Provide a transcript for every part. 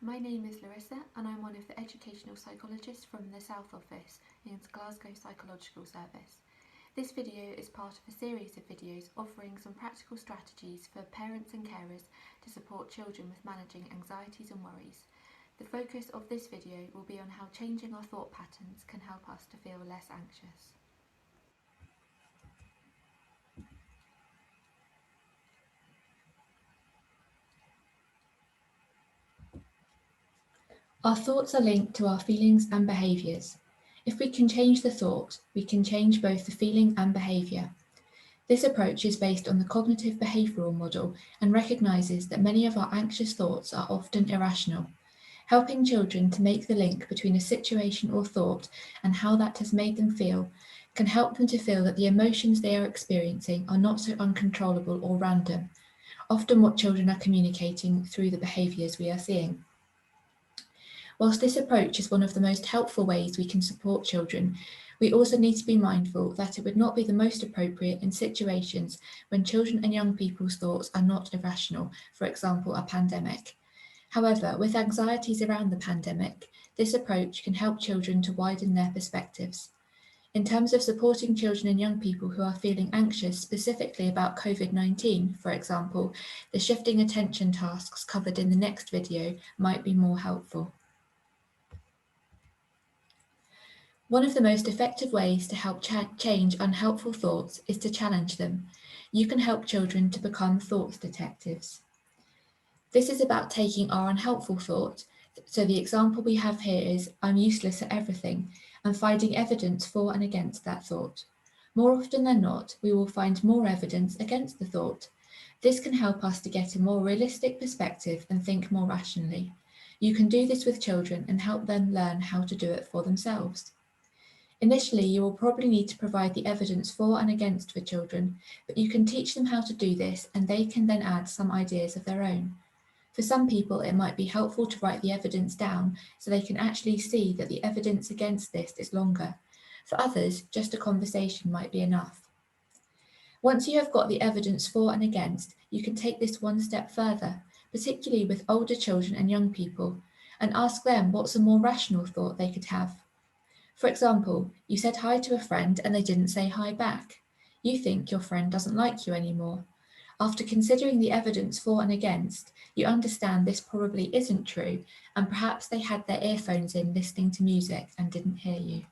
my name is Larissa and I'm one of the educational psychologists from the South Office in Glasgow Psychological Service. This video is part of a series of videos offering some practical strategies for parents and carers to support children with managing anxieties and worries. The focus of this video will be on how changing our thought patterns can help us to feel less anxious. Our thoughts are linked to our feelings and behaviours. If we can change the thought, we can change both the feeling and behaviour. This approach is based on the cognitive behavioural model and recognises that many of our anxious thoughts are often irrational. Helping children to make the link between a situation or thought and how that has made them feel can help them to feel that the emotions they are experiencing are not so uncontrollable or random, often what children are communicating through the behaviours we are seeing. Whilst this approach is one of the most helpful ways we can support children, we also need to be mindful that it would not be the most appropriate in situations when children and young people's thoughts are not irrational, for example, a pandemic. However, with anxieties around the pandemic, this approach can help children to widen their perspectives. In terms of supporting children and young people who are feeling anxious specifically about COVID-19, for example, the shifting attention tasks covered in the next video might be more helpful. One of the most effective ways to help change unhelpful thoughts is to challenge them. You can help children to become thought detectives. This is about taking our unhelpful thought, so the example we have here is I'm useless at everything, and finding evidence for and against that thought. More often than not, we will find more evidence against the thought. This can help us to get a more realistic perspective and think more rationally. You can do this with children and help them learn how to do it for themselves. Initially, you will probably need to provide the evidence for and against for children, but you can teach them how to do this and they can then add some ideas of their own. For some people, it might be helpful to write the evidence down so they can actually see that the evidence against this is longer. For others, just a conversation might be enough. Once you have got the evidence for and against, you can take this one step further, particularly with older children and young people, and ask them what's a more rational thought they could have. For example, you said hi to a friend and they didn't say hi back. You think your friend doesn't like you anymore. After considering the evidence for and against, you understand this probably isn't true, and perhaps they had their earphones in listening to music and didn't hear you.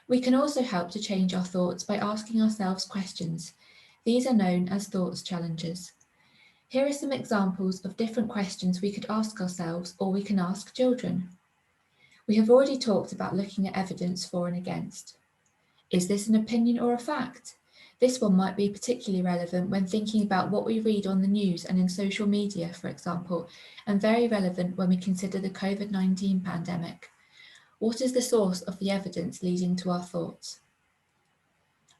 We can also help to change our thoughts by asking ourselves questions. These are known as thoughts challenges. Here are some examples of different questions we could ask ourselves or we can ask children. We have already talked about looking at evidence for and against. Is this an opinion or a fact? This one might be particularly relevant when thinking about what we read on the news and in social media, for example, and very relevant when we consider the COVID-19 pandemic. What is the source of the evidence leading to our thoughts?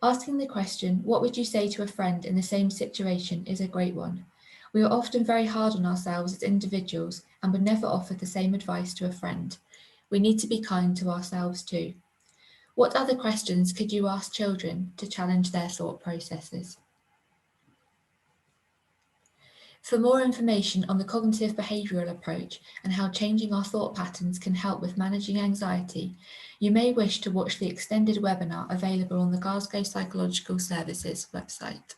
Asking the question, what would you say to a friend in the same situation, is a great one. We are often very hard on ourselves as individuals and would never offer the same advice to a friend. We need to be kind to ourselves too. What other questions could you ask children to challenge their thought processes? For more information on the cognitive behavioural approach and how changing our thought patterns can help with managing anxiety, you may wish to watch the extended webinar available on the Glasgow Psychological Services website.